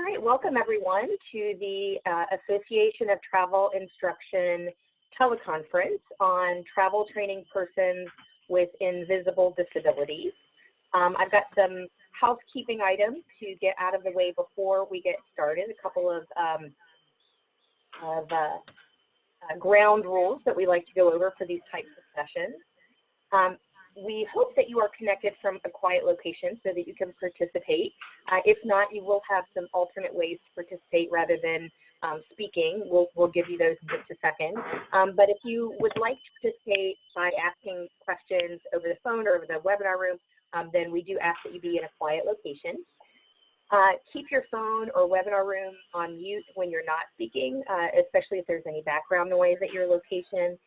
right, welcome everyone to the Association of Travel Instruction teleconference on travel training persons with invisible disabilities. I've got some housekeeping items to get out of the way before we get started, a couple of ground rules that we like to go over for these types of sessions. We hope that you are connected from a quiet location so that you can participate. If not, you will have some alternate ways to participate rather than speaking. We'll give you those in just a second. But if you would like to participate by asking questions over the phone or over the webinar room, then we do ask that you be in a quiet location. Keep your phone or webinar room on mute when you're not speaking, especially if there's any background noise at your location.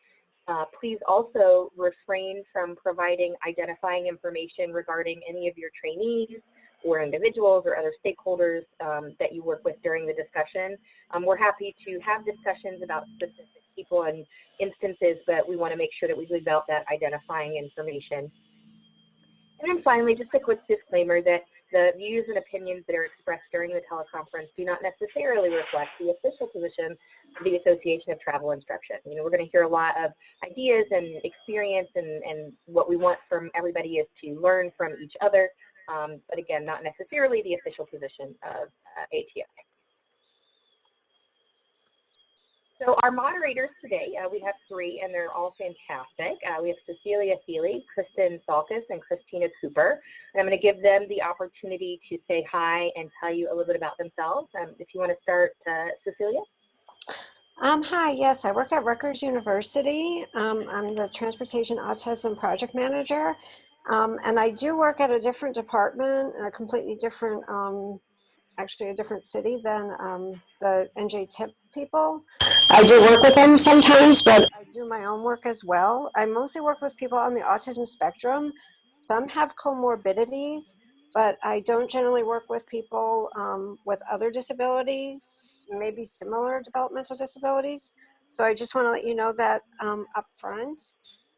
Please also refrain from providing identifying information regarding any of your trainees or individuals or other stakeholders that you work with during the discussion. We're happy to have discussions about specific people and instances, but we want to make sure that we leave out that identifying information. And then finally, just a quick disclaimer that the views and opinions that are expressed during the teleconference do not necessarily reflect the official position of the Association of Travel Instruction. You know, we're going to hear a lot of ideas and experience, and what we want from everybody is to learn from each other, but again, not necessarily the official position of ATI. So our moderators today, we have three, and they're all fantastic. We have Cecilia, Kristen, Salkas, and Christina Cooper. And I'm going to give them the opportunity to say hi and tell you a little bit about themselves. If you want to start, Cecilia. Hi, yes, I work at Rutgers University. I'm the Transportation Autism Project Manager, and I do work at a different department, a completely different, actually a different city than the NJ-TIP people. I do work with them sometimes, but I do my own work as well. I mostly work with people on the autism spectrum. Some have comorbidities, but I don't generally work with people with other disabilities, maybe similar developmental disabilities. So I just want to let you know that up front.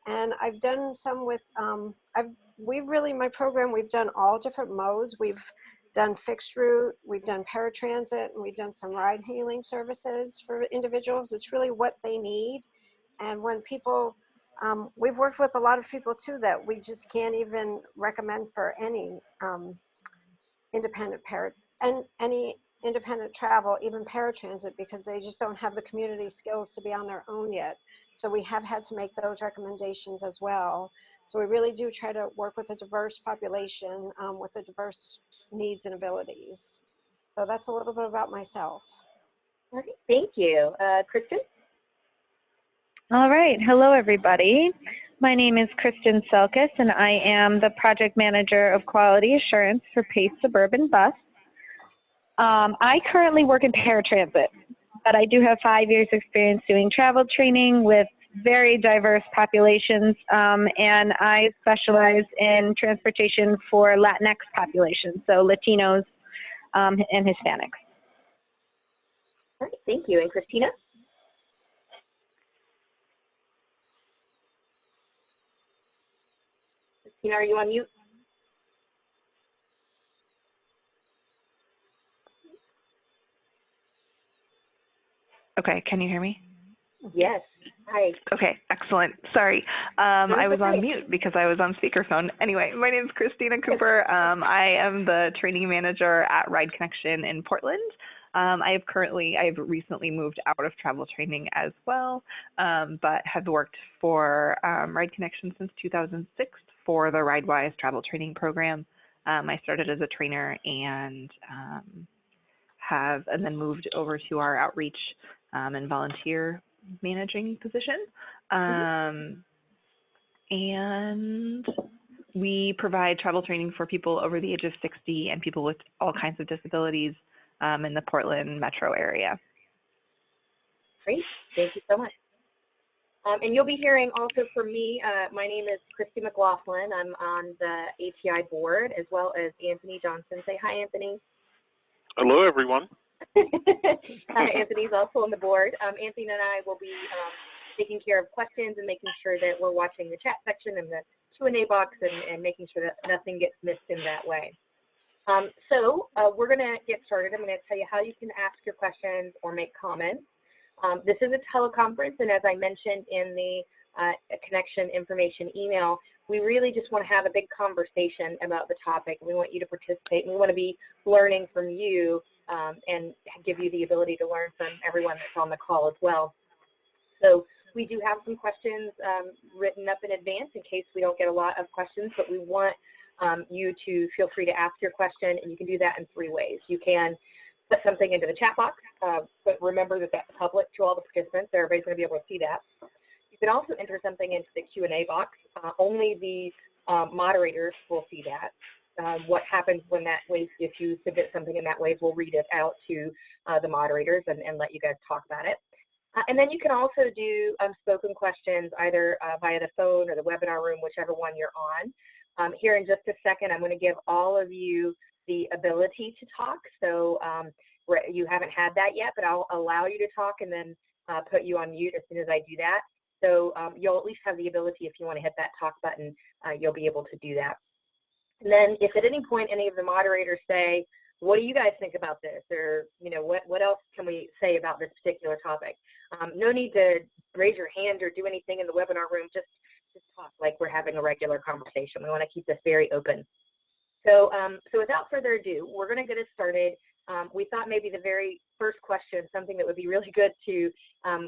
And I've done some with, my program, we've done all different modes. We've done fixed route, we've done paratransit, and we've done some ride hailing services for individuals. It's really what they need. And when people, we've worked with a lot of people too that we just can't even recommend for any independent travel, even paratransit, because they just don't have the community skills to be on their own yet. So we have had to make those recommendations as well. So we really do try to work with a diverse population with a diverse needs and abilities. So that's a little bit about myself. All right, thank you. Kristen? All right, hello everybody. My name is Kristen Salkas, and I am the Project Manager of Quality Assurance for Pace Suburban Bus. I currently work in paratransit, but I do have 5 years experience doing travel training with very diverse populations, and I specialize in transportation for Latinx populations, so Latinos and Hispanics. All right, thank you. And Christina? Christina, are you on mute? Okay, can you hear me? Yes. Hi. Okay, excellent. Sorry, I was on mute because I was on speakerphone. Anyway, my name is Christina Cooper. I am the training manager at Ride Connection in Portland. I have recently moved out of travel training as well, but have worked for Ride Connection since 2006 for the RideWise travel training program. I started as a trainer and then moved over to our outreach and volunteer managing position. And we provide travel training for people over the age of 60 and people with all kinds of disabilities in the Portland metro area. Great, thank you so much. And you'll be hearing also from me, my name is Christy McLaughlin. I'm on the ATI board, as well as Anthony Johnson. Say hi, Anthony. Hello, everyone. Anthony's also on the board. Anthony and I will be taking care of questions and making sure that we're watching the chat section and the Q&A box and making sure that nothing gets missed in that way. We're going to get started. I'm going to tell you how you can ask your questions or make comments. This is a teleconference, and as I mentioned in the connection information email, we really just want to have a big conversation about the topic. We want you to participate, and we want to be learning from you and give you the ability to learn from everyone that's on the call as well. So we do have some questions written up in advance in case we don't get a lot of questions, but we want you to feel free to ask your question, and you can do that in 3 ways. You can put something into the chat box, but remember that that's public to all the participants, so everybody's going to be able to see that. You can also enter something into the Q&A box. Only the moderators will see that. What happens when that way, if you submit something in that way, we'll read it out to the moderators and let you guys talk about it. And then you can also do spoken questions either via the phone or the webinar room, whichever one you're on. Here in just a second, I'm going to give all of you the ability to talk. So you haven't had that yet, but I'll allow you to talk and then put you on mute as soon as I do that. So you'll at least have the ability, if you want to hit that talk button, you'll be able to do that. And then if at any point any of the moderators say, what do you guys think about this? Or, you know, what else can we say about this particular topic? No need to raise your hand or do anything in the webinar room, just talk like we're having a regular conversation. We want to keep this very open. So, without further ado, we're going to get it started. We thought maybe the very first question, something that would be really good to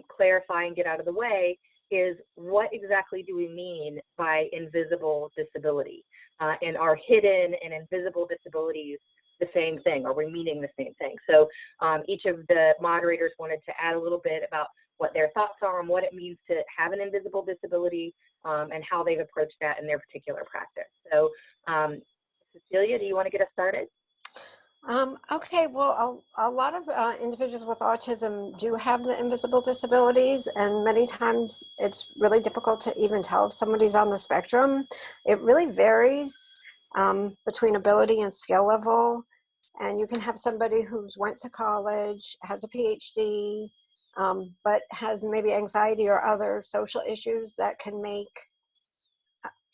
clarify and get out of the way, is what exactly do we mean by invisible disability? And are hidden and invisible disabilities the same thing? Are we meaning the same thing? So each of the moderators wanted to add a little bit about what their thoughts are on what it means to have an invisible disability and how they've approached that in their particular practice. So Cecilia, do you want to get us started? Okay, well, a lot of individuals with autism do have the invisible disabilities, and many times it's really difficult to even tell if somebody's on the spectrum. It really varies between ability and skill level, and you can have somebody who's went to college, has a PhD, but has maybe anxiety or other social issues that can make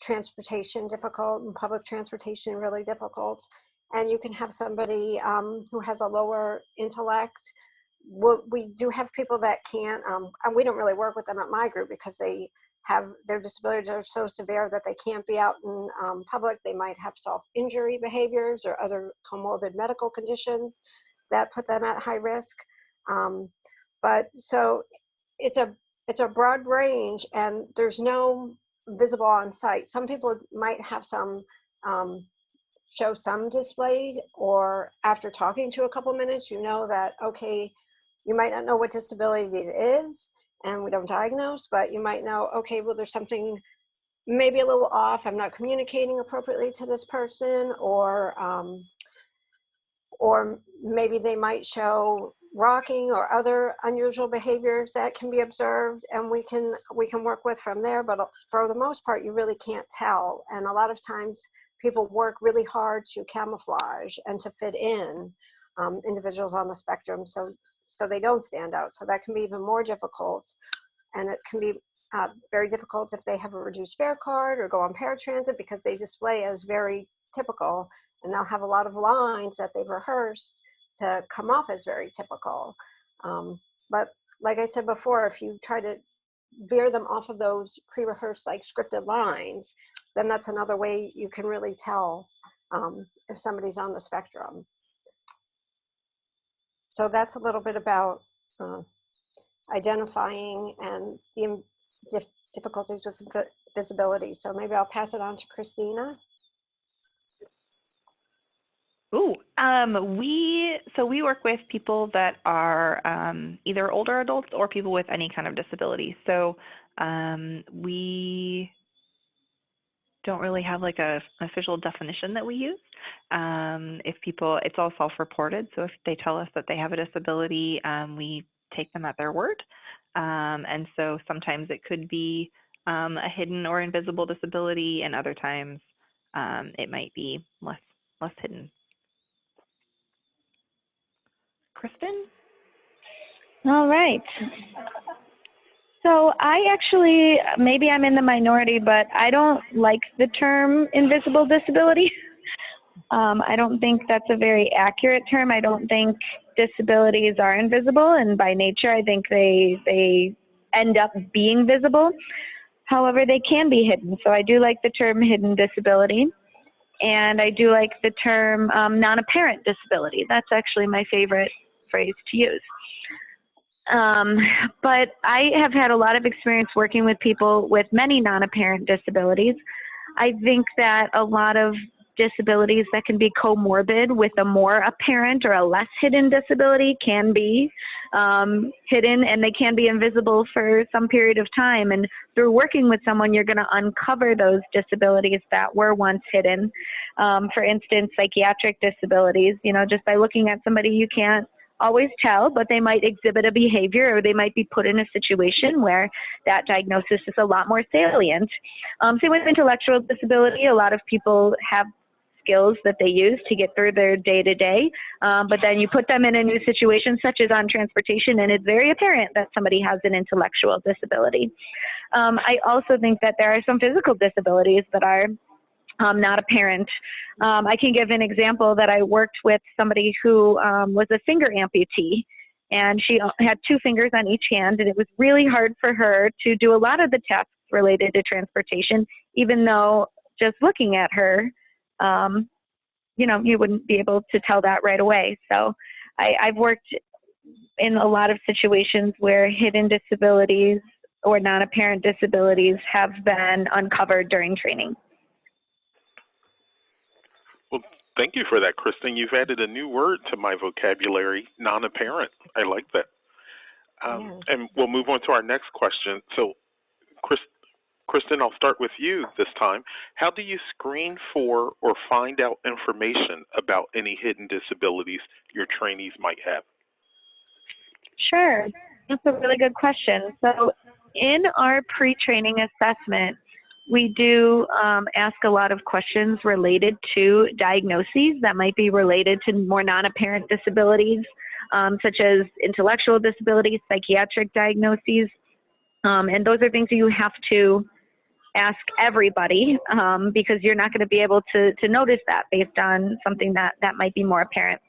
transportation difficult and public transportation really difficult. And you can have somebody who has a lower intellect. We do have people that can't, and we don't really work with them at my group because they have, their disabilities are so severe that they can't be out in public. They might have self-injury behaviors or other comorbid medical conditions that put them at high risk. But so it's a broad range, and there's no visible on site. Some people might have some show some displays, or after talking to a couple minutes, you know that, okay, you might not know what disability it is, and we don't diagnose, but you might know, okay, well, there's something maybe a little off. I'm not communicating appropriately to this person, or maybe they might show rocking or other unusual behaviors that can be observed, and we can work with from there. But for the most part, you really can't tell, and a lot of times people work really hard to camouflage and to fit in individuals on the spectrum so they don't stand out. So that can be even more difficult, and it can be very difficult if they have a reduced fare card or go on paratransit, because they display as very typical, and they'll have a lot of lines that they've rehearsed to come off as very typical. But like I said before, if you try to veer them off of those pre-rehearsed, like scripted lines, then that's another way you can really tell if somebody's on the spectrum. So that's a little bit about identifying and the difficulties with visibility. So maybe I'll pass it on to Christina. Ooh, we work with people that are either older adults or people with any kind of disability. So we don't really have like an official definition that we use. If people, it's all self-reported. So if they tell us that they have a disability, we take them at their word. And so sometimes it could be a hidden or invisible disability, and other times it might be less hidden. Kristen? All right. So I actually, maybe I'm in the minority, but I don't like the term invisible disability. I don't think that's a very accurate term. I don't think disabilities are invisible, and by nature, I think they end up being visible. However, they can be hidden. So I do like the term hidden disability, and I do like the term non-apparent disability. That's actually my favorite phrase to use. But I have had a lot of experience working with people with many non-apparent disabilities. I think that a lot of disabilities that can be comorbid with a more apparent or a less hidden disability can be hidden, and they can be invisible for some period of time. And through working with someone, you're going to uncover those disabilities that were once hidden. For instance, psychiatric disabilities, just by looking at somebody, you can't always tell, but they might exhibit a behavior, or they might be put in a situation where that diagnosis is a lot more salient. Same with intellectual disability. A lot of people have skills that they use to get through their day-to-day, but then you put them in a new situation, such as on transportation, and it's very apparent that somebody has an intellectual disability. I also think that there are some physical disabilities that are not apparent. I can give an example that I worked with somebody who was a finger amputee, and she had 2 fingers on each hand, and it was really hard for her to do a lot of the tests related to transportation, even though just looking at her, you wouldn't be able to tell that right away. So I've worked in a lot of situations where hidden disabilities or non-apparent disabilities have been uncovered during training. Well, thank you for that, Kristen. You've added a new word to my vocabulary, non-apparent. I like that. And we'll move on to our next question. So, Kristen, I'll start with you this time. How do you screen for or find out information about any hidden disabilities your trainees might have? Sure, that's a really good question. So in our pre-training assessment, we do ask a lot of questions related to diagnoses that might be related to more non-apparent disabilities, such as intellectual disabilities, psychiatric diagnoses, and those are things that you have to ask everybody because you're not going to be able to notice that based on something that might be more apparent.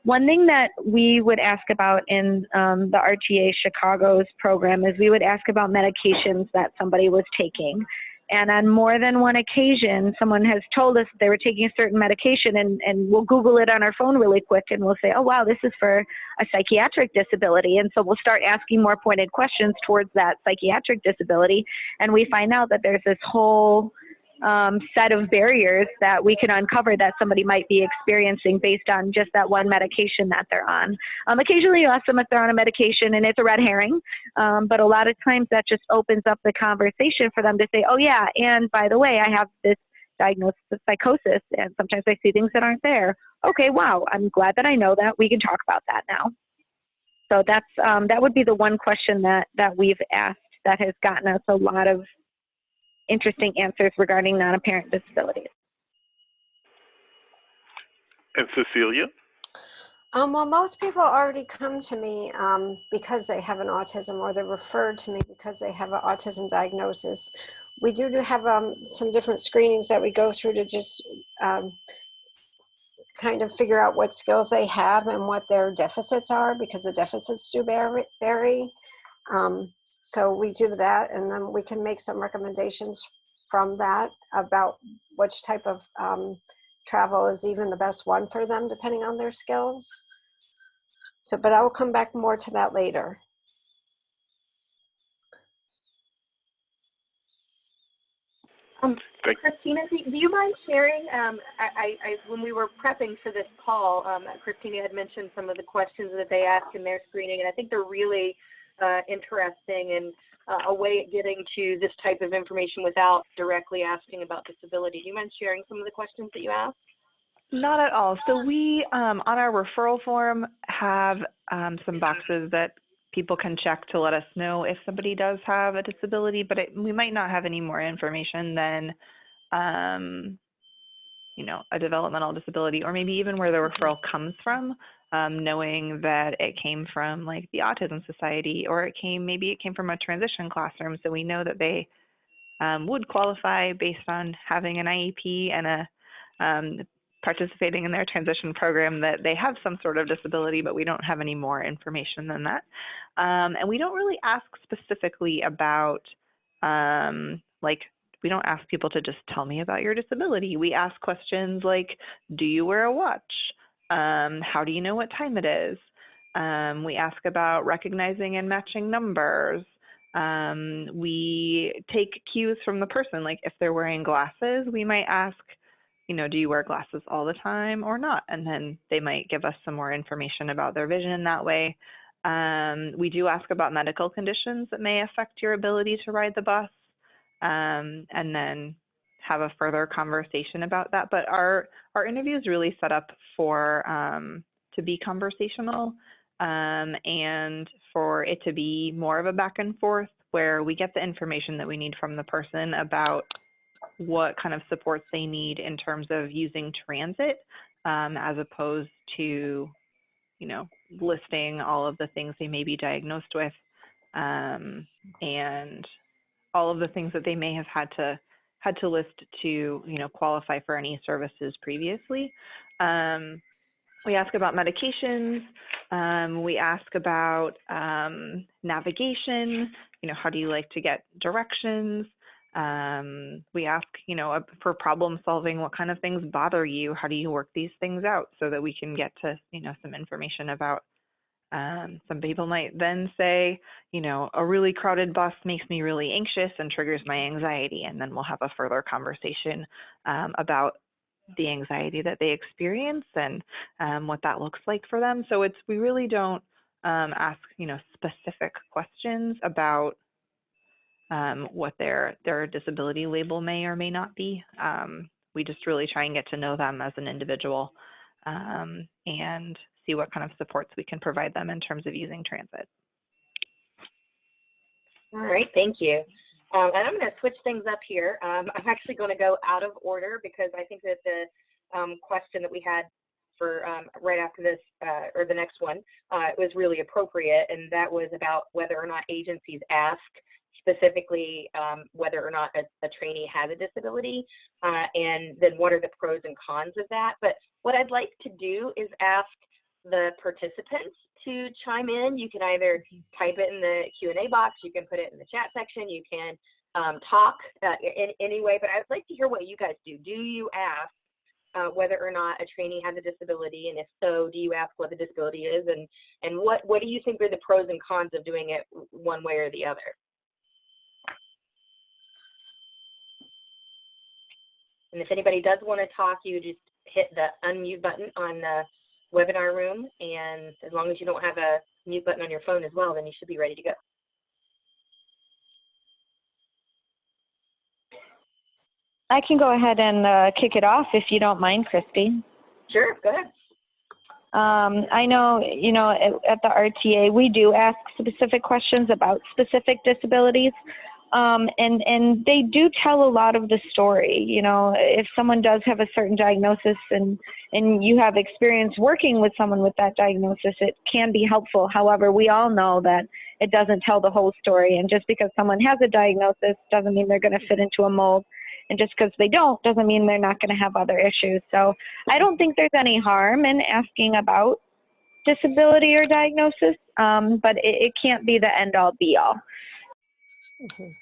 One thing that we would ask about in the RTA Chicago's program is we would ask about medications that somebody was taking. And on more than one occasion, someone has told us they were taking a certain medication, and we'll Google it on our phone really quick, and we'll say, oh, wow, this is for a psychiatric disability. And so we'll start asking more pointed questions towards that psychiatric disability, and we find out that there's this whole set of barriers that we can uncover that somebody might be experiencing based on just that one medication that they're on. Occasionally you ask them if they're on a medication and it's a red herring, but a lot of times that just opens up the conversation for them to say, oh yeah, and by the way, I have this diagnosis of psychosis, and sometimes I see things that aren't there. Okay, wow, I'm glad that I know that. We can talk about that now. So that's that would be the one question that we've asked that has gotten us a lot of interesting answers regarding non-apparent disabilities. And Cecilia? Well, most people already come to me because they have an autism, or they're referred to me because they have an autism diagnosis. We do have some different screenings that we go through to just kind of figure out what skills they have and what their deficits are, because the deficits do vary. So we do that, and then we can make some recommendations from that about which type of travel is even the best one for them, depending on their skills. So, but I will come back more to that later. Christina, do you mind sharing, when we were prepping for this call, Christina had mentioned some of the questions that they asked in their screening, and I think they're really interesting and a way at getting to this type of information without directly asking about disability. Do you mind sharing some of the questions that you asked? Not at all. So we, on our referral form, have some boxes that people can check to let us know if somebody does have a disability, but we might not have any more information than, a developmental disability, or maybe even where the referral comes from, knowing that it came from like the Autism Society, or maybe it came from a transition classroom, so we know that they would qualify based on having an IEP and a participating in their transition program that they have some sort of disability, but we don't have any more information than that. And we don't really ask specifically about, we don't ask people to just tell me about your disability. We ask questions like, do you wear a watch? How do you know what time it is? We ask about recognizing and matching numbers. We take cues from the person, like if they're wearing glasses, we might ask, do you wear glasses all the time or not? And then they might give us some more information about their vision that way. We do ask about medical conditions that may affect your ability to ride the bus, and then have a further conversation about that. But our interview is really set up for to be conversational, and for it to be more of a back and forth where we get the information that we need from the person about what kind of supports they need in terms of using transit, as opposed to, listing all of the things they may be diagnosed with, and all of the things that they may have had to list to, qualify for any services previously. We ask about medications. We ask about navigation. How do you like to get directions? We ask, for problem solving, what kind of things bother you? How do you work these things out so that we can get to, some information about. Some people might then say, a really crowded bus makes me really anxious and triggers my anxiety. And then we'll have a further conversation about the anxiety that they experience and what that looks like for them. So we really don't ask, specific questions about what their disability label may or may not be. We just really try and get to know them as an individual, and see what kind of supports we can provide them in terms of using transit. All right, thank you. And I'm going to switch things up here. I'm actually going to go out of order because I think that the question that we had for right after this, or the next one, was really appropriate, and that was about whether or not agencies ask specifically whether or not a trainee has a disability, and then what are the pros and cons of that. But what I'd like to do is ask the participants to chime in. You can either type it in the Q&A box, you can put it in the chat section, you can talk in any way, but I'd like to hear what you guys do. Do you ask whether or not a trainee has a disability, and if so, do you ask what the disability is, and what do you think are the pros and cons of doing it one way or the other? And if anybody does want to talk, you just hit the unmute button on the webinar room, and as long as you don't have a mute button on your phone as well, then you should be ready to go. I can go ahead and kick it off if you don't mind, Christy. Sure, go ahead. I know, at the RTA, we do ask specific questions about specific disabilities. And they do tell a lot of the story. If someone does have a certain diagnosis and you have experience working with someone with that diagnosis, it can be helpful. However, we all know that it doesn't tell the whole story. And just because someone has a diagnosis doesn't mean they're going to fit into a mold. And just because they don't doesn't mean they're not going to have other issues. So I don't think there's any harm in asking about disability or diagnosis, but it can't be the end-all, be-all. Mm-hmm.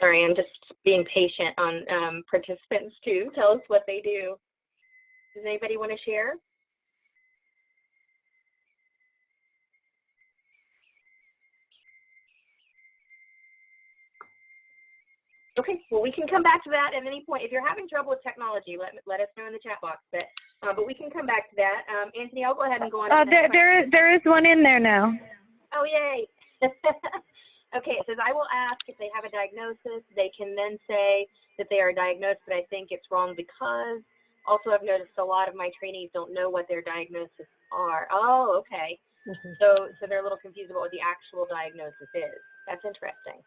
Sorry, I'm just being patient on participants too. Tell us what they do. Does anybody want to share? Okay, well, we can come back to that at any point. If you're having trouble with technology, let us know in the chat box. But we can come back to that. Anthony, I'll go ahead and go on. There is one in there now. Oh, yay. Okay, it says, I will ask if they have a diagnosis. They can then say that they are diagnosed, but I think it's wrong because also I've noticed a lot of my trainees don't know what their diagnosis are. Oh, okay. Mm-hmm. So they're a little confused about what the actual diagnosis is. That's interesting.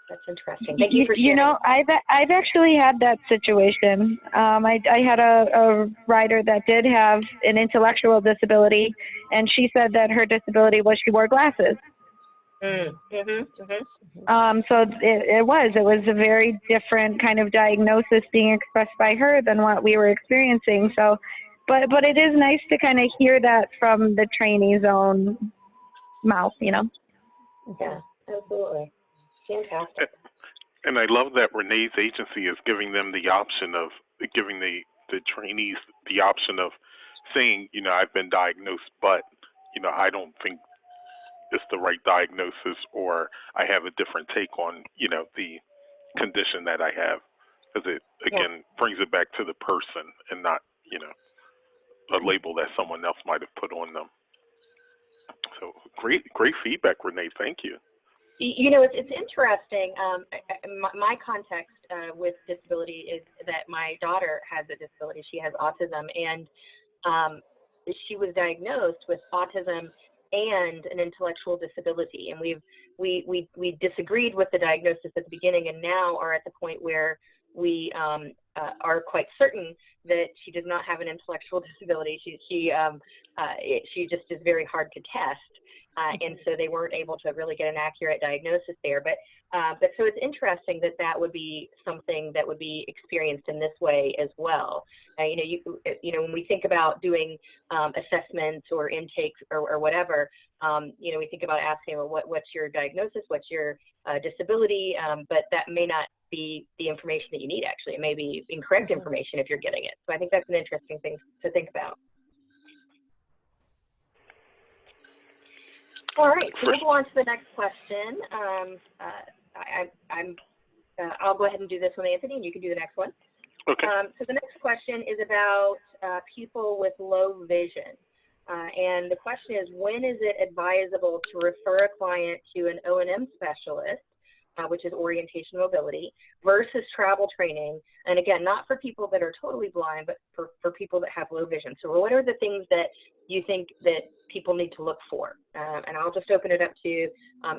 That's interesting. Thank you for sharing. I've actually had that situation. I had a rider that did have an intellectual disability, and she said that her disability was she wore glasses. So it was a very different kind of diagnosis being expressed by her than what we were experiencing. So, but it is nice to kind of hear that from the trainee's own mouth, you know? Yeah, absolutely. Fantastic. And I love that Renee's agency is giving them the option of giving the trainees the option of saying, you know, I've been diagnosed, but, you know, I don't think it's the right diagnosis, or I have a different take on, you know, the condition that I have, because it, again, brings it back to the person and not, you know, a label that someone else might have put on them. So great feedback, Renee. Thank you. You know, it's interesting. My context with disability is that my daughter has a disability. She has autism, and she was diagnosed with autism and an intellectual disability. And we disagreed with the diagnosis at the beginning, and now are at the point where we are quite certain that she does not have an intellectual disability. She just is very hard to test. And so they weren't able to really get an accurate diagnosis there. But so it's interesting that would be something that would be experienced in this way as well. You know, when we think about doing assessments or intakes or whatever, you know, we think about asking, well, what's your diagnosis, what's your disability, but that may not be the information that you need. Actually, it may be incorrect information if you're getting it. So I think that's an interesting thing to think about. All right, so we'll go on to the next question. I'll go ahead and do this one, Anthony, and you can do the next one. Okay. So the next question is about people with low vision. And the question is, when is it advisable to refer a client to an O&M specialist, which is orientation mobility, versus travel training? And again, not for people that are totally blind, but for people that have low vision. So what are the things that you think that people need to look for? And I'll just open it up to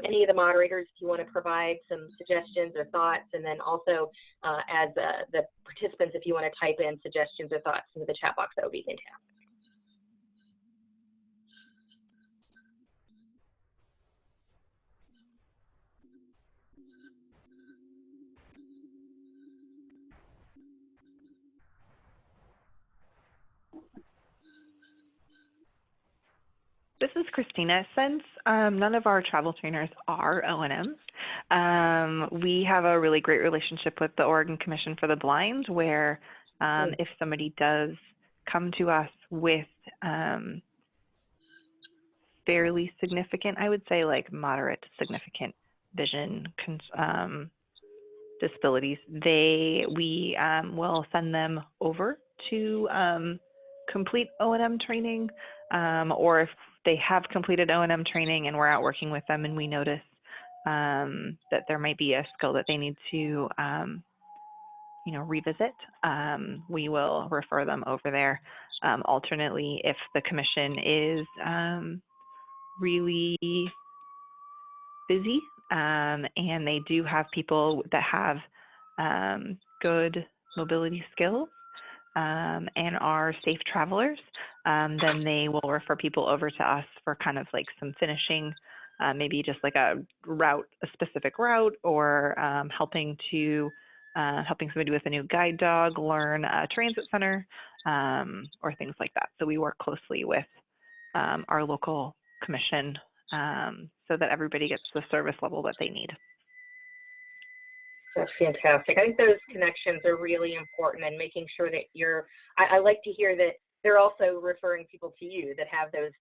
any of the moderators if you want to provide some suggestions or thoughts, and then also as the participants, if you want to type in suggestions or thoughts into the chat box, that would be fantastic. This is Christina. Since none of our travel trainers are O&Ms, we have a really great relationship with the Oregon Commission for the Blind, where if somebody does come to us with fairly significant, I would say like moderate to significant vision disabilities, we will send them over to complete O&M training, or if they have completed O&M training and we're out working with them and we notice that there might be a skill that they need to revisit, we will refer them over there. Alternately, if the commission is really busy and they do have people that have good mobility skills and are safe travelers, then they will refer people over to us for kind of like some finishing, maybe just like a specific route, or helping somebody with a new guide dog learn a transit center, or things like that. So we work closely with our local commission so that everybody gets the service level that they need. That's fantastic. I think those connections are really important, and making sure that I like to hear that they're also referring people to you that have those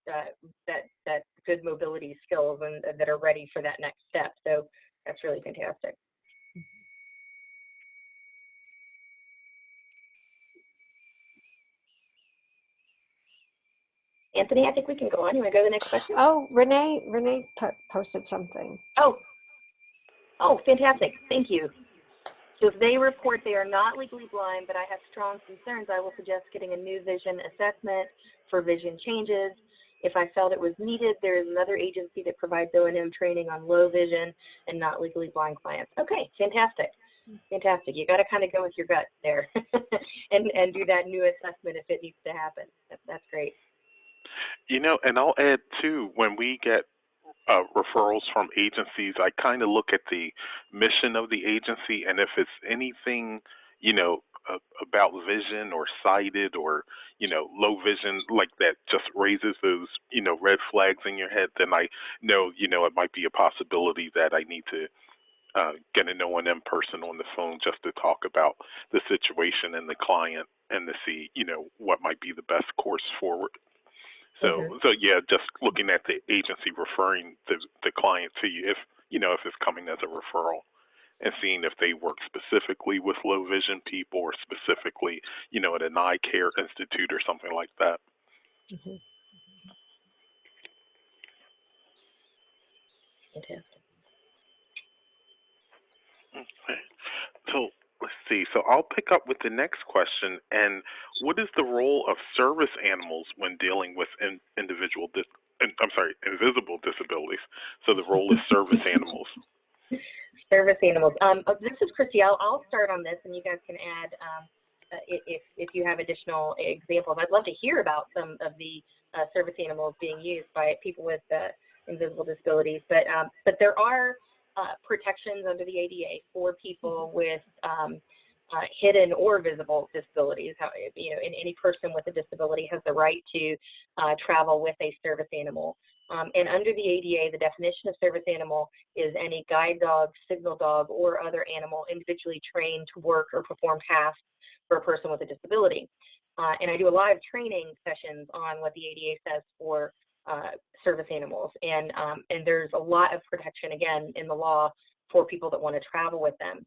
that good mobility skills and that are ready for that next step. So that's really fantastic. Anthony, I think we can go on. You want to go to the next question? Oh, Renee posted something. Oh, fantastic. Thank you. So if they report they are not legally blind, but I have strong concerns, I will suggest getting a new vision assessment for vision changes. If I felt it was needed, there is another agency that provides O&M training on low vision and not legally blind clients. Okay, fantastic. Fantastic. You got to kind of go with your gut there and do that new assessment if it needs to happen. That's great. You know, and I'll add too, when we get referrals from agencies, I kind of look at the mission of the agency, and if it's anything, about vision or sighted or, low vision, like that just raises those, red flags in your head, then I know, it might be a possibility that I need to get to know an in-person on the phone just to talk about the situation and the client and to see, what might be the best course forward. So yeah, just looking at the agency referring the client to you, if it's coming as a referral, and seeing if they work specifically with low vision people or specifically, at an eye care institute or something like that. Fantastic. Okay. So let's see. So I'll pick up with the next question. And what is the role of service animals when dealing with invisible disabilities? So the role is service animals. Service animals. This is Christy. I'll start on this, and you guys can add if you have additional examples. I'd love to hear about some of the service animals being used by people with invisible disabilities. But there are protections under the ADA for people with hidden or visible disabilities. And any person with a disability has the right to travel with a service animal. And under the ADA, the definition of service animal is any guide dog, signal dog, or other animal individually trained to work or perform tasks for a person with a disability. And I do a lot of training sessions on what the ADA says for service animals. And there's a lot of protection, again, in the law for people that want to travel with them.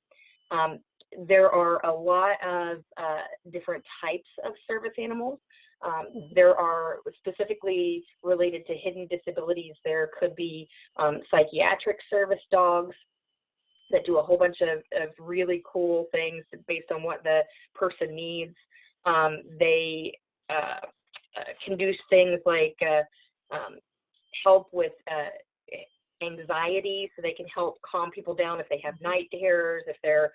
There are a lot of different types of service animals. There are specifically related to hidden disabilities. There could be psychiatric service dogs that do a whole bunch of really cool things based on what the person needs. They can do things like help with anxiety, so they can help calm people down if they have night terrors, if they're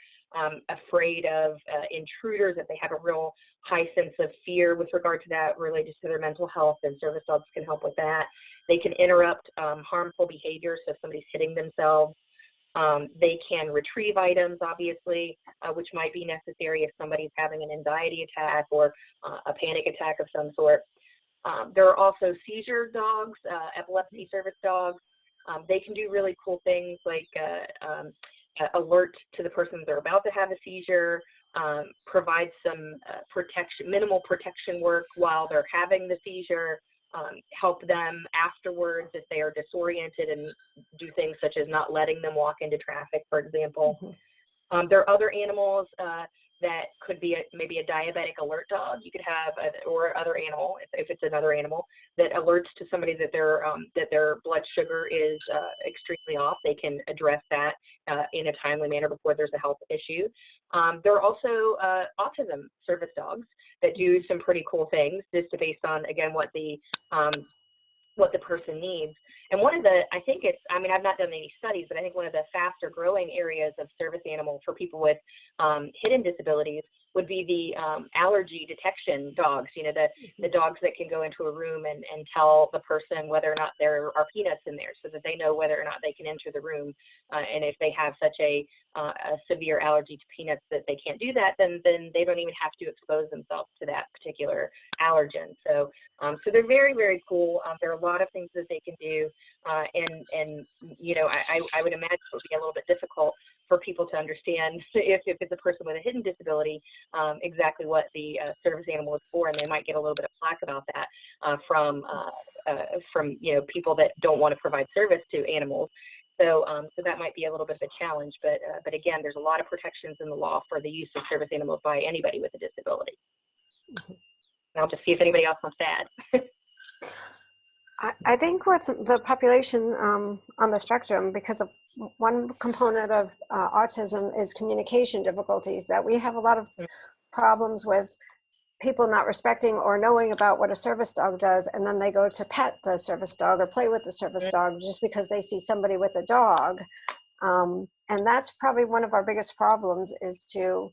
afraid of intruders, if they have a real high sense of fear with regard to that related to their mental health, and service dogs can help with that. They can interrupt harmful behavior, so if somebody's hitting themselves. They can retrieve items, obviously, which might be necessary if somebody's having an anxiety attack or a panic attack of some sort. There are also seizure dogs, epilepsy service dogs. They can do really cool things like alert to the person they're about to have a seizure, provide some minimal protection work while they're having the seizure, help them afterwards if they are disoriented, and do things such as not letting them walk into traffic, for example. There are other animals that could be maybe a diabetic alert dog. You could have, or other animal, if it's another animal, that alerts to somebody that their blood sugar is extremely off. They can address that in a timely manner before there's a health issue. There are also autism service dogs that do some pretty cool things, just based on, again, what the person needs. And one of the, I've not done any studies, but I think one of the faster growing areas of service animal for people with hidden disabilities would be the allergy detection dogs, the dogs that can go into a room and tell the person whether or not there are peanuts in there, so that they know whether or not they can enter the room. And if they have such a severe allergy to peanuts that they can't do that, then they don't even have to expose themselves to that particular allergen. So they're very, very cool. There are a lot of things that they can do. And I would imagine it would be a little bit difficult for people to understand if it's a person with a hidden disability, exactly what the service animal is for, and they might get a little bit of flack about that from people that don't want to provide service to animals. So that might be a little bit of a challenge, but again, there's a lot of protections in the law for the use of service animals by anybody with a disability. And I'll just see if anybody else wants to add. I think with the population on the spectrum, because of one component of autism is communication difficulties, that we have a lot of problems with people not respecting or knowing about what a service dog does, and then they go to pet the service dog or play with the service dog just because they see somebody with a dog. And that's probably one of our biggest problems, is to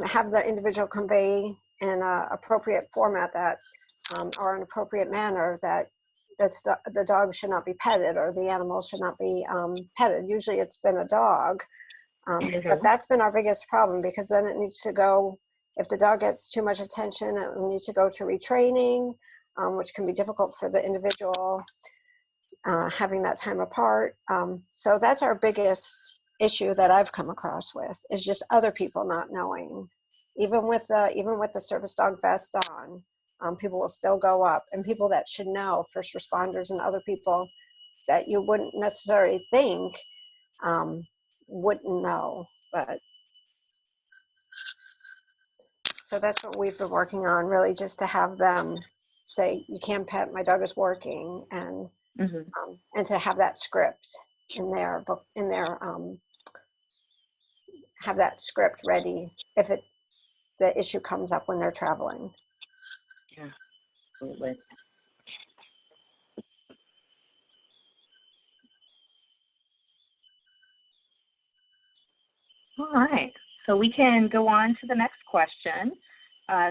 have the individual convey in an appropriate format that or an appropriate manner that the dog should not be petted or the animal should not be petted. Usually it's been a dog, but that's been our biggest problem, because then it needs to go, if the dog gets too much attention, it will need to go to retraining, which can be difficult for the individual, having that time apart. So that's our biggest issue that I've come across with, is just other people not knowing. Even with the service dog vest on, people will still go up, and people that should know, first responders and other people that you wouldn't necessarily think wouldn't know. But so that's what we've been working on, really, just to have them say, you can pet, my dog is working, and to have that script in their book, have that script ready if the issue comes up when they're traveling. Yeah, absolutely. All right, so we can go on to the next question.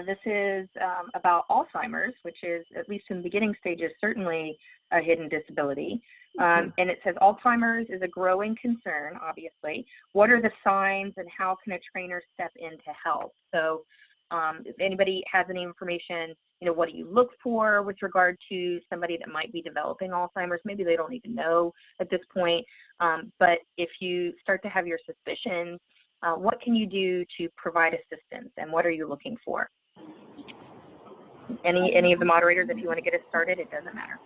This is about Alzheimer's, which is, at least in the beginning stages, certainly a hidden disability. And it says, Alzheimer's is a growing concern, obviously. What are the signs, and how can a trainer step in to help? So if anybody has any information, what do you look for with regard to somebody that might be developing Alzheimer's? Maybe they don't even know at this point. But if you start to have your suspicions, what can you do to provide assistance, and what are you looking for? Any of the moderators, if you want to get us started, it doesn't matter.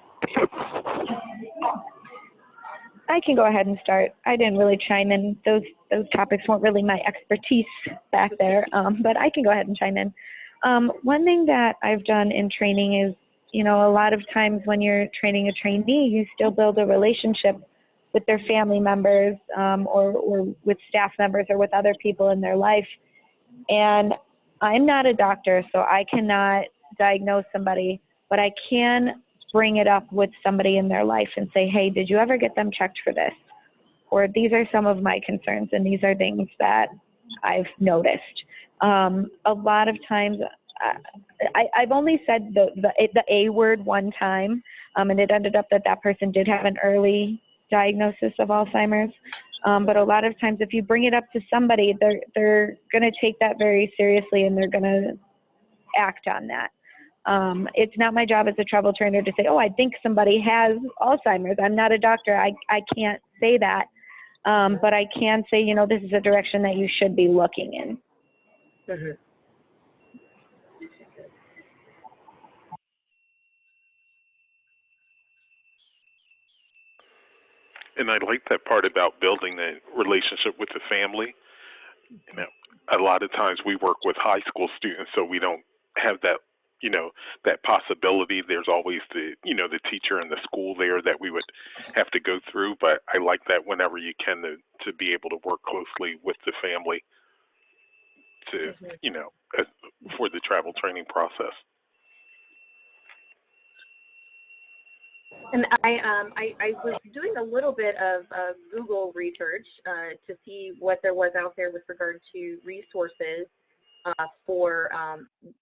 I can go ahead and start. I didn't really chime in. Those topics weren't really my expertise back there, but I can go ahead and chime in. One thing that I've done in training is, a lot of times when you're training a trainee, you still build a relationship with their family members, or with staff members, or with other people in their life. And I'm not a doctor, so I cannot diagnose somebody, but I can bring it up with somebody in their life and say, hey, did you ever get them checked for this? Or these are some of my concerns, and these are things that I've noticed. A lot of times, I've only said the A word one time, and it ended up that person did have an early diagnosis of Alzheimer's. But a lot of times, if you bring it up to somebody, they're going to take that very seriously, and they're going to act on that. It's not my job as a travel trainer to say, oh, I think somebody has Alzheimer's. I'm not a doctor. I can't say that. But I can say, this is a direction that you should be looking in. And I like that part about building the relationship with the family. A lot of times we work with high school students, so we don't have that, that possibility. There's always the teacher in the school there that we would have to go through. But I like that whenever you can to be able to work closely with the family to, for the travel training process. And I was doing a little bit of Google research to see what there was out there with regard to resources for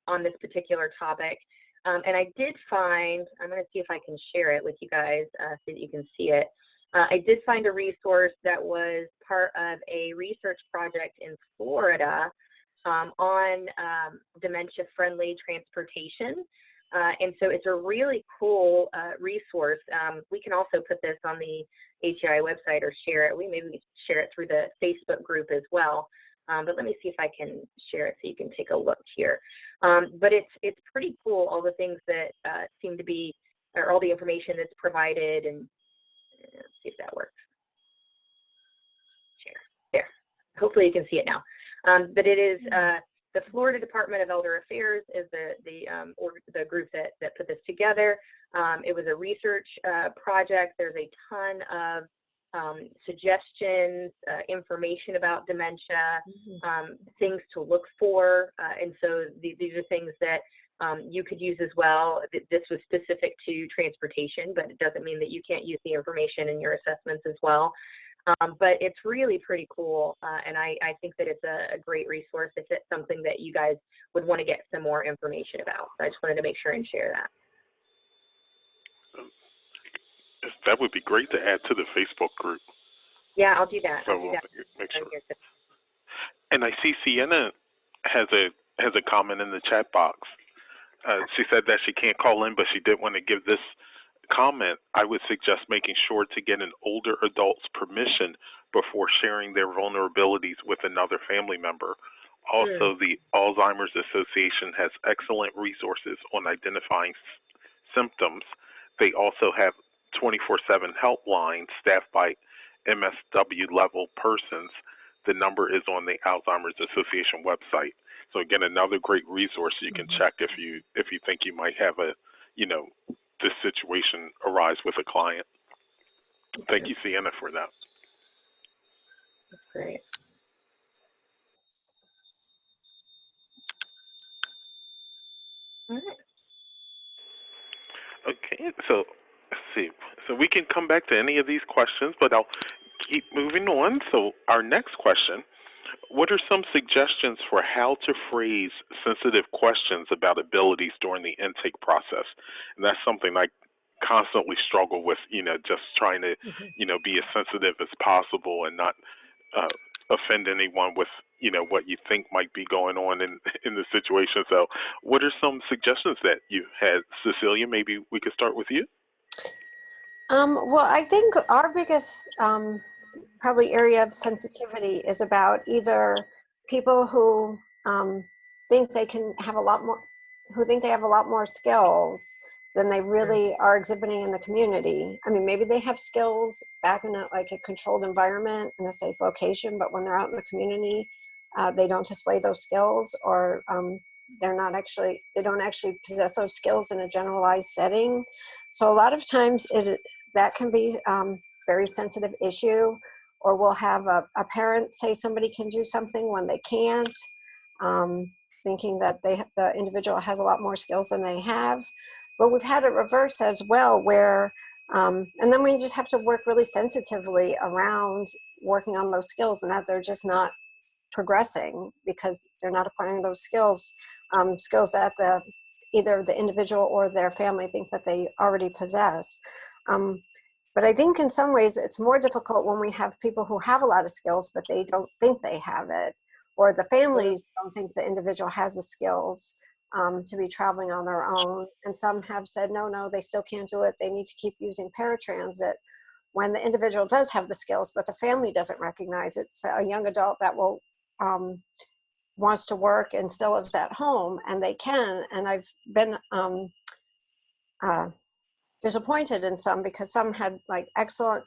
on this particular topic. And I did find, I'm going to see if I can share it with you guys so that you can see it. I did find a resource that was part of a research project in Florida on dementia-friendly transportation. And so it's a really cool resource. We can also put this on the HEI website or share it. Maybe we share it through the Facebook group as well. But let me see if I can share it so you can take a look here. But it's pretty cool, all the things that seem to be, or all the information that's provided. And let's see if that works. Share. There. Hopefully you can see it now. But it is the Florida Department of Elder Affairs is the group that put this together. It was a research project. There's a ton of suggestions, information about dementia, things to look for. And so these are things that you could use as well. This was specific to transportation, but it doesn't mean that you can't use the information in your assessments as well. But it's really pretty cool, and I think that it's a great resource if it's something that you guys would want to get some more information about. So I just wanted to make sure and share that. that would be great to add to the Facebook group. Yeah, I'll do that. So I'll do that. make sure. And I see Sienna has a comment in the chat box. She said that she can't call in, but she did want to give this comment. I would suggest making sure to get an older adult's permission before sharing their vulnerabilities with another family member. Also, the Alzheimer's Association has excellent resources on identifying symptoms. They also have 24/7 helplines staffed by MSW level persons. The number is on the Alzheimer's Association website. So again, another great resource you can check if you think you might have this situation arise with a client. Thank you, Sienna, for that. That's great. All right. Okay, so let's see. So we can come back to any of these questions, but I'll keep moving on. So our next question, what are some suggestions for how to phrase sensitive questions about abilities during the intake process? And that's something I constantly struggle with, just trying to, be as sensitive as possible and not offend anyone with, what you think might be going on in the situation. So what are some suggestions that you had? Cecilia, maybe we could start with you. Well, I think our biggest probably area of sensitivity is about either people who think they can have a lot more, who think they have a lot more skills than they really are exhibiting in the community. I mean, maybe they have skills back in a controlled environment in a safe location, but when they're out in the community, they don't display those skills, or they don't actually possess those skills in a generalized setting. So a lot of times that can be very sensitive issue, or we'll have a parent say somebody can do something when they can't, thinking that the individual has a lot more skills than they have. But we've had it reverse as well, where, and then we just have to work really sensitively around working on those skills, and that they're just not progressing because they're not acquiring those skills, skills that either the individual or their family think that they already possess. But I think in some ways it's more difficult when we have people who have a lot of skills, but they don't think they have it, or the families don't think the individual has the skills to be traveling on their own. And some have said, no, they still can't do it. They need to keep using paratransit, when the individual does have the skills, but the family doesn't recognize it. It's a young adult that wants to work and still lives at home, and they can. And I've been disappointed in some, because some had like excellent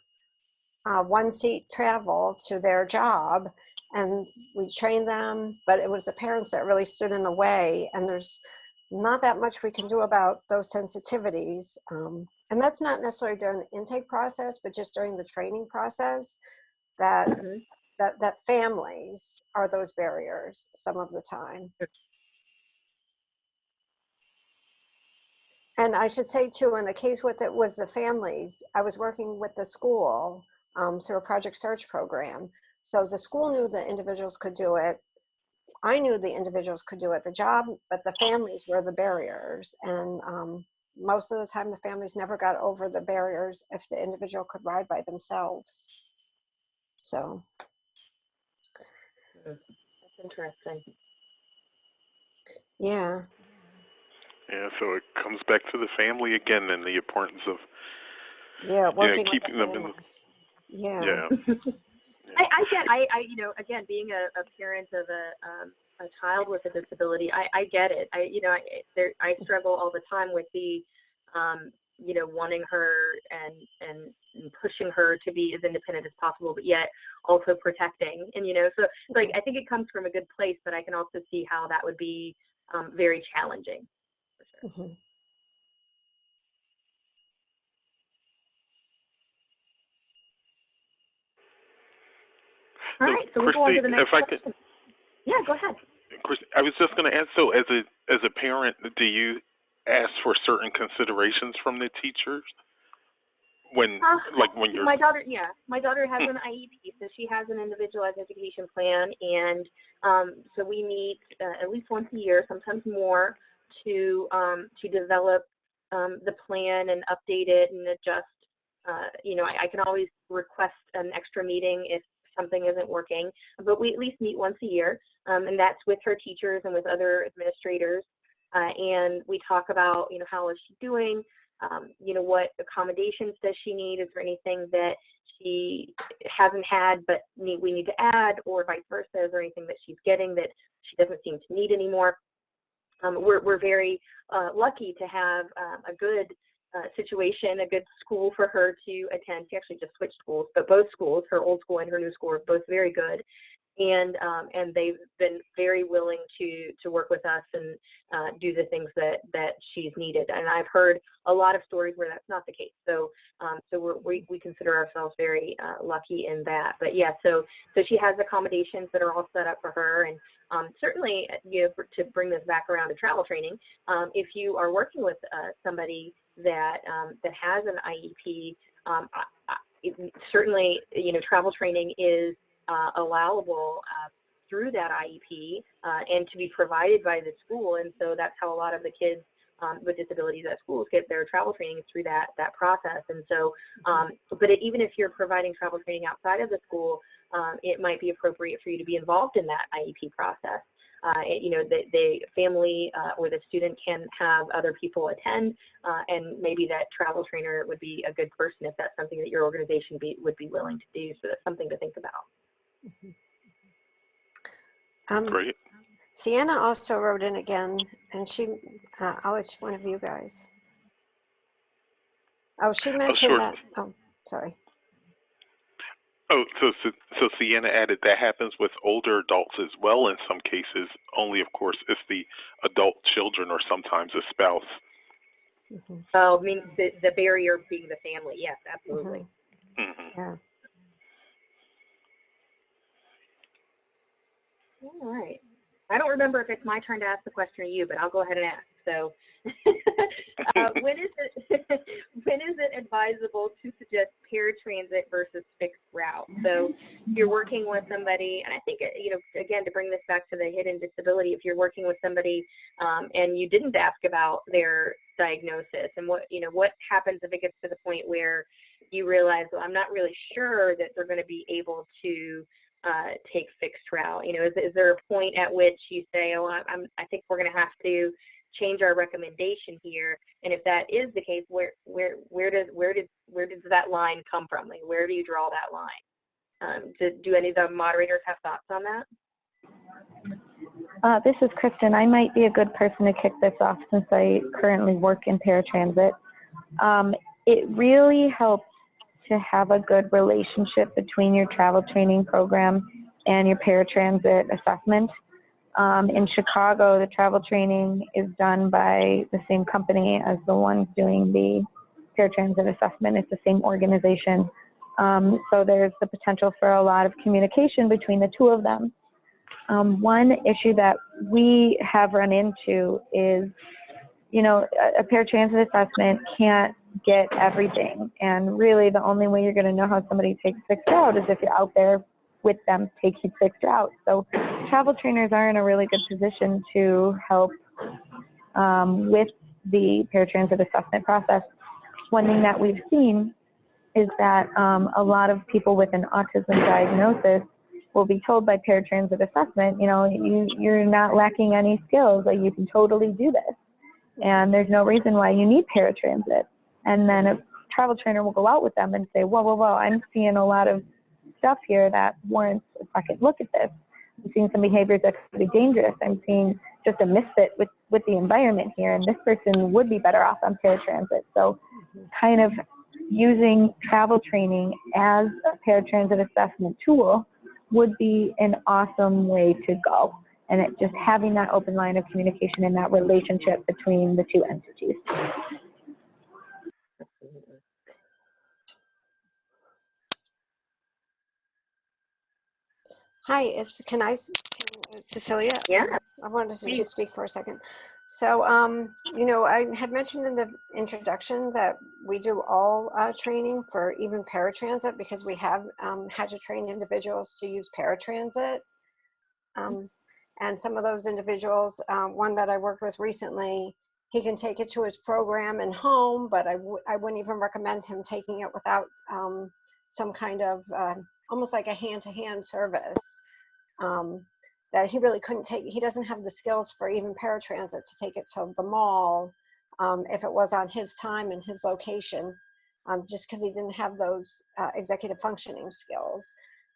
one-seat travel to their job, and we trained them, but it was the parents that really stood in the way, and there's not that much we can do about those sensitivities. And that's not necessarily during the intake process, but just during the training process, that families are those barriers some of the time. And I should say too, in the case with it was the families, I was working with the school through a project search program. So the school knew the individuals could do it. I knew the individuals could do it, the job, but the families were the barriers. And most of the time the families never got over the barriers if the individual could ride by themselves. So. That's interesting. Yeah. Yeah, so it comes back to the family again, and the importance of working keeping them in the yeah. Again, being a parent of a child with a disability, I get it. I struggle all the time with the wanting her and pushing her to be as independent as possible, but yet also protecting. And so like I think it comes from a good place, but I can also see how that would be very challenging. For sure. All right, so we'll go on to the next question. Yeah, go ahead. Kristen, I was just going to ask, so as a parent, do you ask for certain considerations from the teachers when you're... My daughter has an IEP, so she has an individualized education plan, and so we meet at least once a year, sometimes more, to develop the plan and update it and adjust you know, I can always request an extra meeting if something isn't working, but we at least meet once a year, and that's with her teachers and with other administrators. And we talk about, you know, how is she doing? You know, what accommodations does she need? Is there anything that she hasn't had but we need to add, or vice versa? Is there anything that she's getting that she doesn't seem to need anymore? We're very lucky to have a good situation, a good school for her to attend. She actually just switched schools, but both schools, her old school and her new school, are both very good. And they've been very willing to work with us and do the things that she's needed. And I've heard a lot of stories where that's not the case. So we consider ourselves very lucky in that. But yeah, so she has accommodations that are all set up for her. And certainly, you know, to bring this back around to travel training, if you are working with somebody that has an IEP, certainly, you know, travel training is allowable through that IEP and to be provided by the school. And so that's how a lot of the kids with disabilities at schools get their travel training, through that process. And so, but even if you're providing travel training outside of the school, it might be appropriate for you to be involved in that IEP process. You know, the family or the student can have other people attend, and maybe that travel trainer would be a good person if that's something that your organization would be willing to do. So that's something to think about. Great. Sienna also wrote in again, and she, I'll let one of you guys. Oh, she mentioned that. Oh, sorry. Oh, so Sienna added that happens with older adults as well in some cases. Only, of course, it's the adult children or sometimes a spouse. Mm-hmm. Oh, I mean, the barrier being the family. Yes, absolutely. Mm-hmm. Yeah. All right. I don't remember if it's my turn to ask the question or you, but I'll go ahead and ask. So when is it advisable to suggest paratransit versus fixed route? So if you're working with somebody, and I think, you know, again, to bring this back to the hidden disability, if you're working with somebody and you didn't ask about their diagnosis, and what happens if it gets to the point where you realize, well, I'm not really sure that they're going to be able to take fixed route. You know, is there a point at which you say, oh, I think we're going to have to change our recommendation here? And if that is the case, where does that line come from? Like, where do you draw that line? Do any of the moderators have thoughts on that? This is Kristen. I might be a good person to kick this off since I currently work in paratransit. It really helps to have a good relationship between your travel training program and your paratransit assessment. In Chicago, the travel training is done by the same company as the ones doing the paratransit assessment. It's the same organization. So there's the potential for a lot of communication between the two of them. One issue that we have run into is, you know, a paratransit assessment can't get everything. And really the only way you're going to know how somebody takes fixed route is if you're out there with them taking fixed route. So travel trainers are in a really good position to help with the paratransit assessment process. One thing that we've seen is that a lot of people with an autism diagnosis will be told by paratransit assessment, you know, you're not lacking any skills, like you can totally do this. And there's no reason why you need paratransit. And then a travel trainer will go out with them and say, whoa, I'm seeing a lot of stuff here that warrants a second look at this. I'm seeing some behaviors that could be dangerous. I'm seeing just a misfit with the environment here, and this person would be better off on paratransit. So kind of using travel training as a paratransit assessment tool would be an awesome way to go. And it just having that open line of communication and that relationship between the two entities. Hi, it's Cecilia? Yeah. I wanted to just speak for a second. So, you know, I had mentioned in the introduction that we do all training for even paratransit, because we have had to train individuals to use paratransit. And some of those individuals, one that I worked with recently, he can take it to his program and home, but I wouldn't even recommend him taking it without some kind of almost like a hand-to-hand service that he really couldn't take. He doesn't have the skills for even paratransit to take it to the mall if it was on his time and his location, just because he didn't have those executive functioning skills.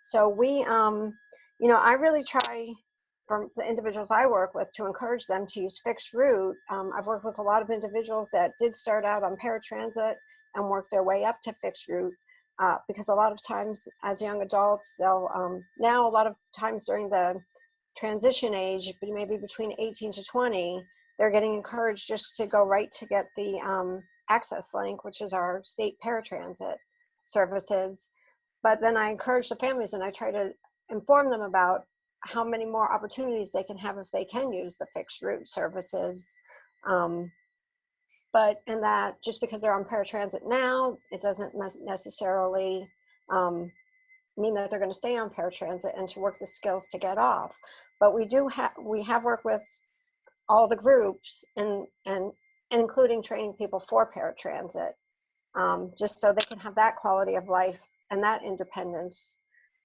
So we, I really try from the individuals I work with to encourage them to use fixed route. I've worked with a lot of individuals that did start out on paratransit and work their way up to fixed route because a lot of times as young adults, they'll, now a lot of times during the transition age, maybe between 18 to 20, they're getting encouraged just to go right to get the access link, which is our state paratransit services. But then I encourage the families and I try to inform them about how many more opportunities they can have if they can use the fixed route services. But in that, just because they're on paratransit now, it doesn't necessarily mean that they're going to stay on paratransit and to work the skills to get off. But we have worked with all the groups and including training people for paratransit, just so they can have that quality of life and that independence,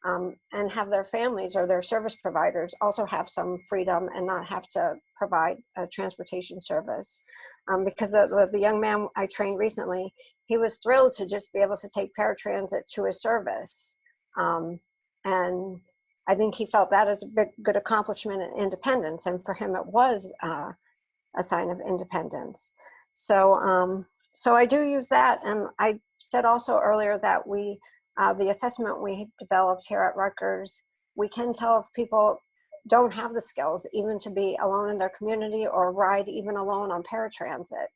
and have their families or their service providers also have some freedom and not have to provide a transportation service. Because the young man I trained recently, he was thrilled to just be able to take paratransit to his service. And I think he felt that as a good accomplishment and independence. And for him, it was a sign of independence. So, so I do use that. And I said also earlier that the assessment we developed here at Rutgers, we can tell if people don't have the skills even to be alone in their community or ride even alone on paratransit.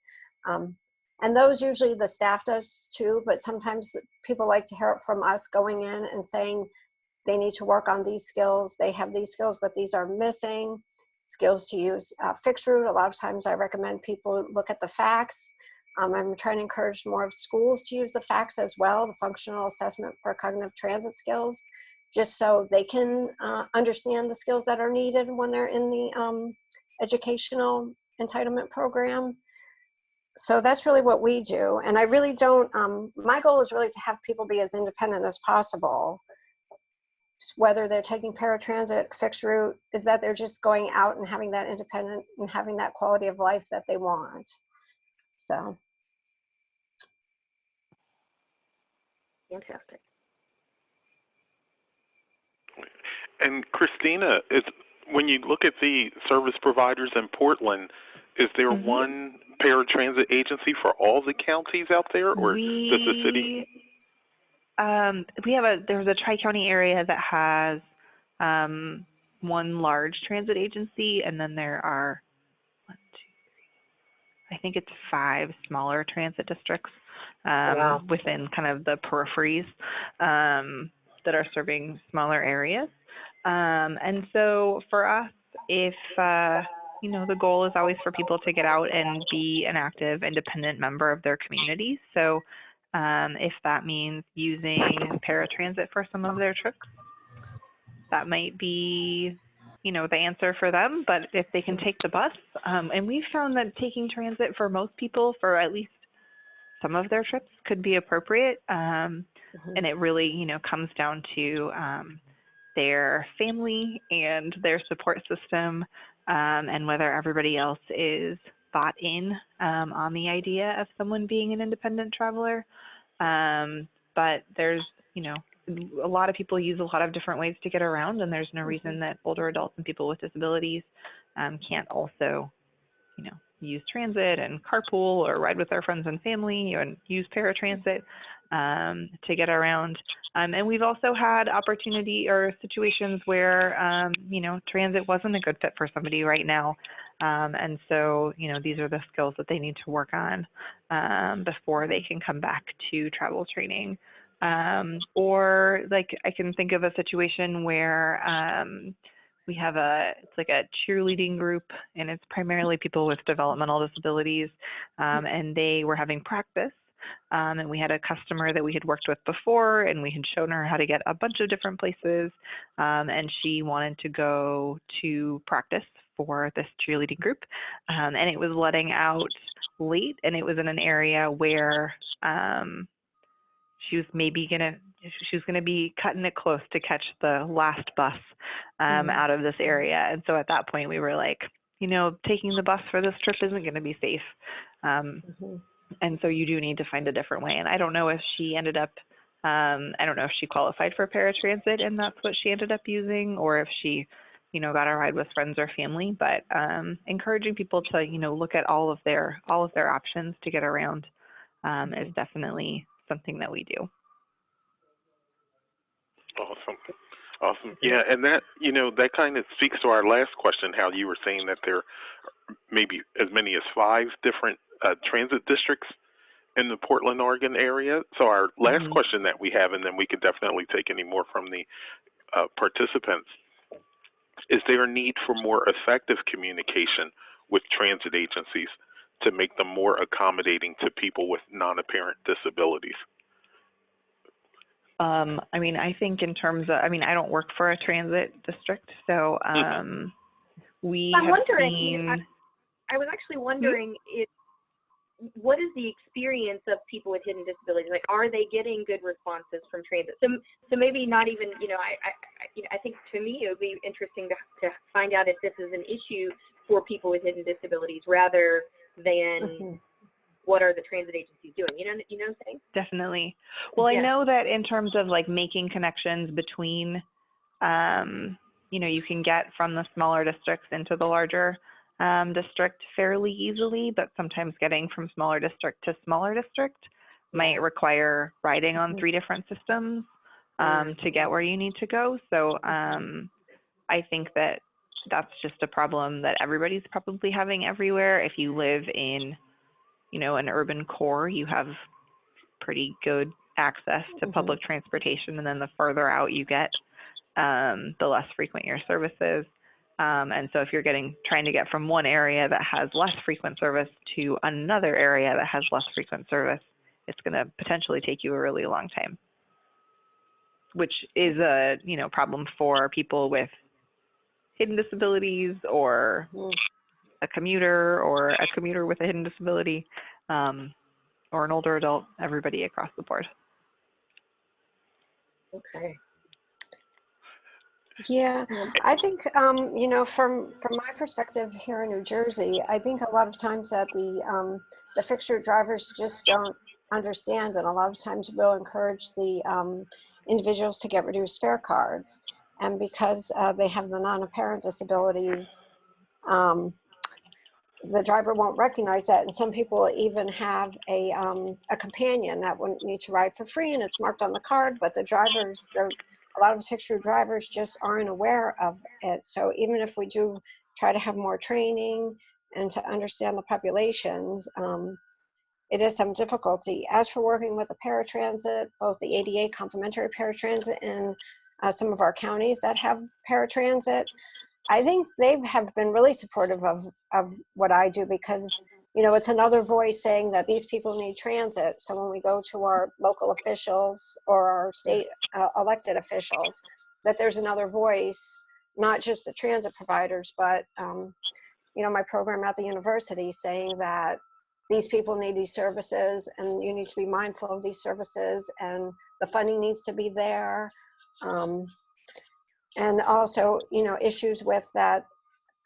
And those usually the staff does too, but sometimes people like to hear it from us going in and saying they need to work on these skills. They have these skills, but these are missing. Skills to use fixed route. A lot of times I recommend people look at the facts. I'm trying to encourage more of schools to use the facts as well, the functional assessment for cognitive transit skills, just so they can understand the skills that are needed when they're in the educational entitlement program. So that's really what we do. And I really don't, my goal is really to have people be as independent as possible. Whether they're taking paratransit, fixed route, is that they're just going out and having that independent and having that quality of life that they want. So. Fantastic. And Christina, when you look at the service providers in Portland, is there one paratransit agency for all the counties out there, or does the city? There's a tri-county area that has one large transit agency, and then there are I think it's 5 smaller transit districts within kind of the peripheries that are serving smaller areas. And so for us, if the goal is always for people to get out and be an active, independent member of their community. So if that means using paratransit for some of their trips, that might be, the answer for them. But if they can take the bus, and we've found that taking transit for most people for at least some of their trips could be appropriate. And it really, comes down to their family and their support system, and whether everybody else is bought in on the idea of someone being an independent traveler. But there's, a lot of people use a lot of different ways to get around, and there's no reason that older adults and people with disabilities can't also, use transit and carpool or ride with their friends and family and use paratransit to get around. And we've also had opportunity or situations where, transit wasn't a good fit for somebody right now. And so, these are the skills that they need to work on before they can come back to travel training. Or like I can think of a situation where we have it's like a cheerleading group, and it's primarily people with developmental disabilities, and they were having practice. And we had a customer that we had worked with before, and we had shown her how to get a bunch of different places, and she wanted to go to practice for this cheerleading group, and it was letting out late, and it was in an area where she was gonna be cutting it close to catch the last bus out of this area. And so at that point we were like, taking the bus for this trip isn't going to be safe. And so you do need to find a different way. And I don't know if she ended up, I don't know if she qualified for paratransit and that's what she ended up using, or if she, got a ride with friends or family. But encouraging people to, look at all of their options to get around is definitely something that we do. Awesome. Yeah, and that, that kind of speaks to our last question, how you were saying that there are maybe as many as 5 different transit districts in the Portland, Oregon area. So our last question that we have, and then we could definitely take any more from the participants, is there a need for more effective communication with transit agencies to make them more accommodating to people with non-apparent disabilities? I think in terms of, I don't work for a transit district, so we have seen. I was actually wondering what is the experience of people with hidden disabilities? Like, are they getting good responses from transit? So maybe not even, I think to me it would be interesting to find out if this is an issue for people with hidden disabilities rather than what are the transit agencies doing? You know what I'm saying? Definitely. Well, I know that in terms of like making connections between, you can get from the smaller districts into the larger district fairly easily, but sometimes getting from smaller district to smaller district might require riding on 3 different systems to get where you need to go. So I think that that's just a problem that everybody's probably having everywhere. If you live in an urban core, you have pretty good access to public transportation, and then the further out you get, the less frequent your service is. And so if you're trying to get from one area that has less frequent service to another area that has less frequent service, it's going to potentially take you a really long time, which is a problem for people with hidden disabilities, or a commuter, or a commuter with a hidden disability, or an older adult, everybody across the board. Okay. Yeah, I think, from my perspective here in New Jersey, I think a lot of times that the fixed-route drivers just don't understand, and a lot of times we'll encourage the individuals to get reduced fare cards. And because they have the non-apparent disabilities, the driver won't recognize that, and some people even have a companion that wouldn't need to ride for free, and it's marked on the card, but a lot of fixed-route drivers just aren't aware of it. So even if we do try to have more training and to understand the populations, it is some difficulty. As for working with the paratransit, both the ADA complementary paratransit and some of our counties that have paratransit, I think they have been really supportive of what I do, because it's another voice saying that these people need transit. So when we go to our local officials or our state elected officials, that there's another voice, not just the transit providers, but my program at the university saying that these people need these services, and you need to be mindful of these services, and the funding needs to be there. And also, issues with that,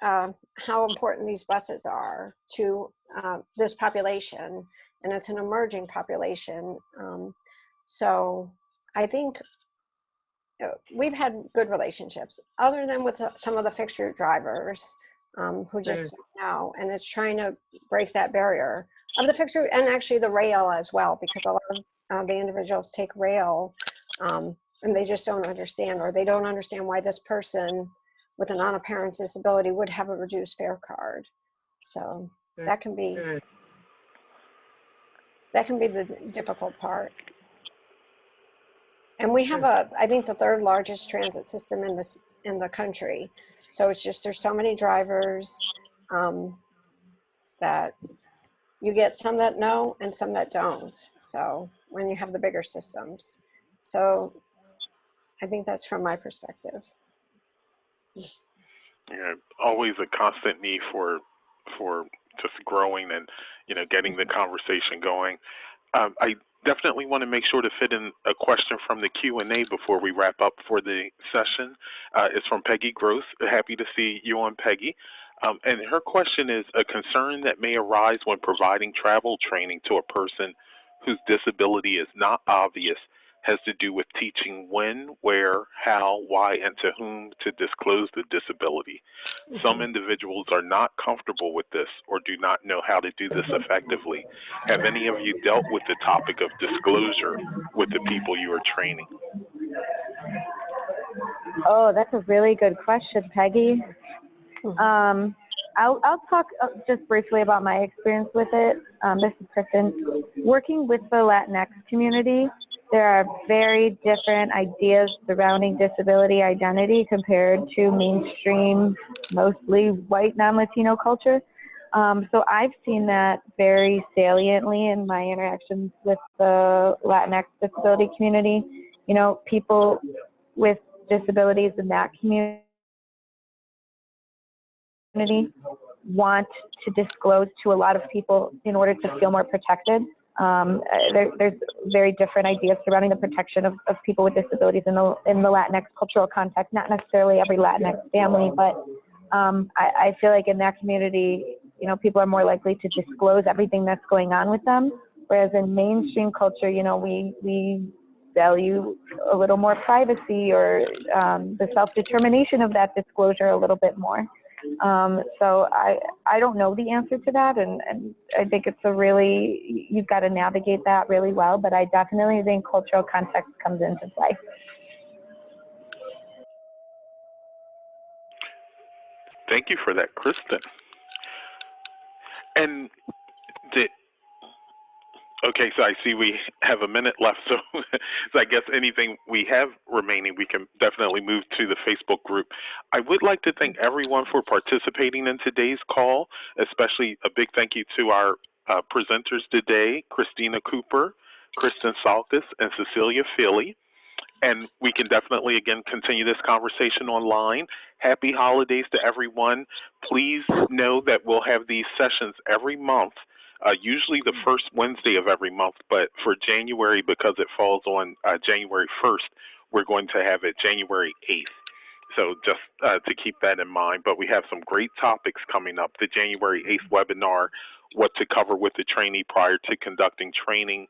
how important these buses are to this population, and it's an emerging population. So I think we've had good relationships, other than with some of the fixed-route drivers who just don't know, and it's trying to break that barrier of the fixed route, and actually the rail as well, because a lot of the individuals take rail and they just don't understand, or they don't understand why this person with a non-apparent disability would have a reduced fare card. So that can be the difficult part. And we have I think the 3rd largest transit system in the country. So it's just, there's so many drivers that you get some that know and some that don't. So when you have the bigger systems. So I think that's from my perspective. You know, always a constant need for just growing and, you know, getting the conversation going. I definitely want to make sure to fit in a question from the Q&A before we wrap up for the session. It's from Peggy Gross. Happy to see you on, Peggy. And her question is, a concern that may arise when providing travel training to a person whose disability is not obvious has to do with teaching when, where, how, why, and to whom to disclose the disability. Some individuals are not comfortable with this or do not know how to do this effectively. Have any of you dealt with the topic of disclosure with the people you are training? Oh, that's a really good question, Peggy. I'll talk just briefly about my experience with it. This is Kristen. Working with the Latinx community, there are very different ideas surrounding disability identity compared to mainstream, mostly white non-Latino culture. So I've seen that very saliently in my interactions with the Latinx disability community. You know, people with disabilities in that community want to disclose to a lot of people in order to feel more protected. There's very different ideas surrounding the protection of people with disabilities in the Latinx cultural context, not necessarily every Latinx family, but I feel like in that community, you know, people are more likely to disclose everything that's going on with them, whereas in mainstream culture, you know, we value a little more privacy or the self-determination of that disclosure a little bit more. So I don't know the answer to that, and I think it's you've got to navigate that really well, but I definitely think cultural context comes into play. Thank you for that, Kristen. And okay, so I see we have a minute left, so, so I guess anything we have remaining, we can definitely move to the Facebook group. I would like to thank everyone for participating in today's call, especially a big thank you to our presenters today, Christina Cooper, Kristen Salkas, and Cecilia Philly. And we can definitely, again, continue this conversation online. Happy holidays to everyone. Please know that we'll have these sessions every month. Usually the first Wednesday of every month, but for January, because it falls on January 1st, we're going to have it January 8th. So just to keep that in mind, but we have some great topics coming up. The January 8th webinar, what to cover with the trainee prior to conducting training,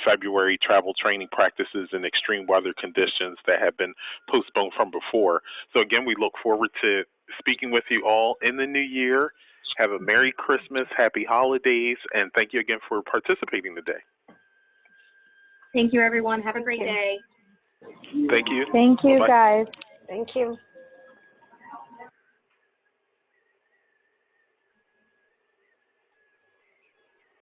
February travel training practices in extreme weather conditions that have been postponed from before. So again, we look forward to speaking with you all in the new year. Have a Merry Christmas, Happy Holidays, and thank you again for participating today. Thank you, everyone. Have a great day. Thank you. Thank you, guys. Thank you.